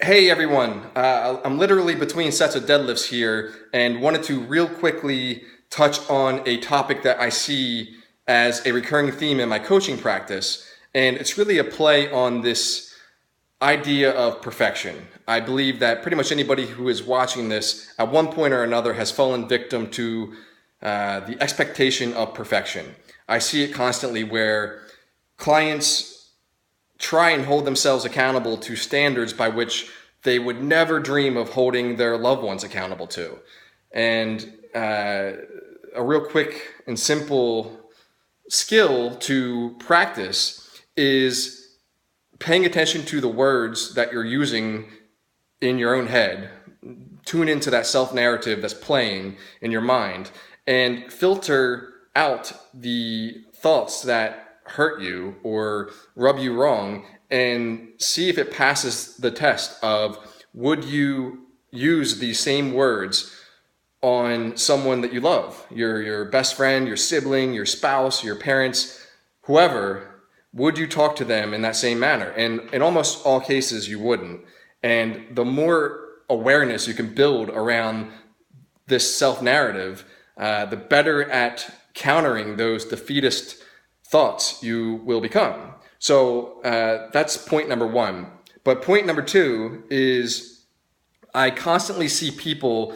Hey everyone, I'm literally between sets of deadlifts here and wanted to real quickly touch on a topic that I see as a recurring theme in my coaching practice. And it's really a play on this idea of perfection. I believe that pretty much anybody who is watching this at one point or another has fallen victim to the expectation of perfection. I see it constantly where clients try and hold themselves accountable to standards by which they would never dream of holding their loved ones accountable to. And a real quick and simple skill to practice is paying attention to the words that you're using in your own head. Tune into that self-narrative that's playing in your mind and filter out the thoughts that hurt you or rub you wrong and see if it passes the test of would you use these same words on someone that you love, your best friend, your sibling, your spouse, your parents, whoever. Would you talk to them in that same manner? And in almost all cases, you wouldn't. And the more awareness you can build around this self-narrative, the better at countering those defeatist thoughts you will become. So that's point number one. But point number two is I constantly see people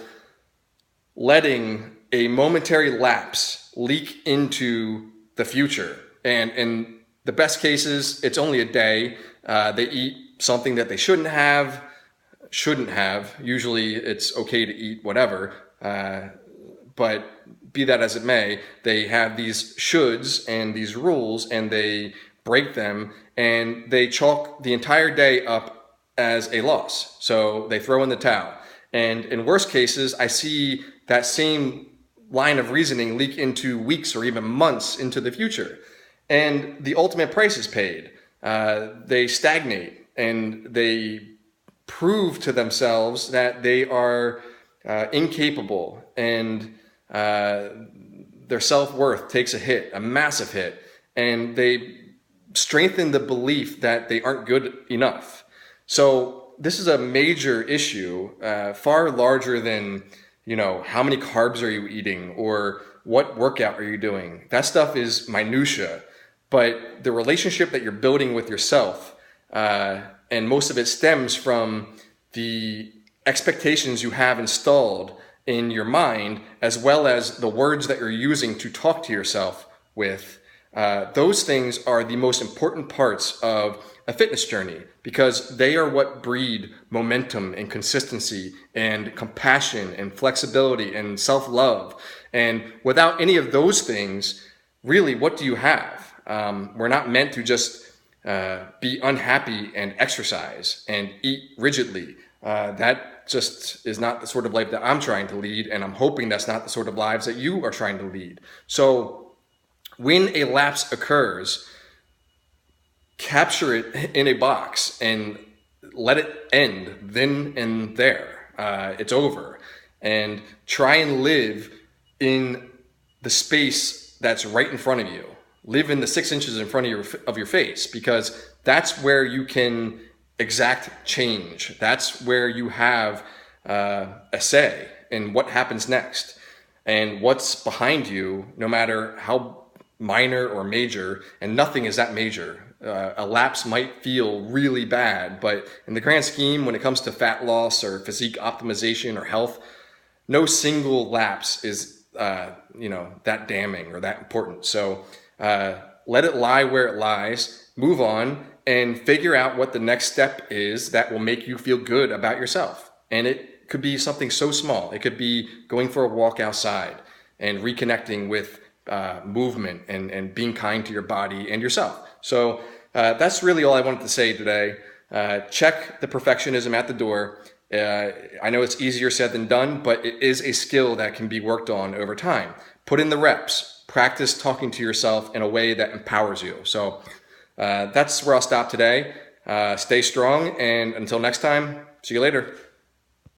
letting a momentary lapse leak into the future. And in the best cases, it's only a day. They eat something that they shouldn't have. Usually it's okay to eat whatever. But be that as it may, they have these shoulds and these rules and they break them and they chalk the entire day up as a loss. So they throw in the towel. And in worst cases, I see that same line of reasoning leak into weeks or even months into the future. And the ultimate price is paid. They stagnate and they prove to themselves that they are incapable and their self-worth takes a hit, a massive hit, and they strengthen the belief that they aren't good enough. So this is a major issue, far larger than, how many carbs are you eating or what workout are you doing? That stuff is minutia, but the relationship that you're building with yourself, and most of it stems from the expectations you have installed in your mind, as well as the words that you're using to talk to yourself with. Those things are the most important parts of a fitness journey because they are what breed momentum and consistency and compassion and flexibility and self-love. And without any of those things, really, what do you have? We're not meant to just be unhappy and exercise and eat rigidly. That just is not the sort of life that I'm trying to lead, and I'm hoping that's not the sort of lives that you are trying to lead. So when a lapse occurs, capture it in a box and let it end then and there. It's over. And try and live in the space that's right in front of you. Live in the 6 inches in front of your face, because that's where you can exact change. That's where you have a say in what happens next and what's behind you, no matter how minor or major, and nothing is that major. A lapse might feel really bad, but in the grand scheme, when it comes to fat loss or physique optimization or health, no single lapse is that damning or that important. So let it lie where it lies, move on, and figure out what the next step is that will make you feel good about yourself. And it could be something so small. It could be going for a walk outside and reconnecting with movement and being kind to your body and yourself. So that's really all I wanted to say today. Check the perfectionism at the door. I know it's easier said than done, but it is a skill that can be worked on over time. Put in the reps. Practice talking to yourself in a way that empowers you. So that's where I'll stop today. Stay strong, and until next time, see you later.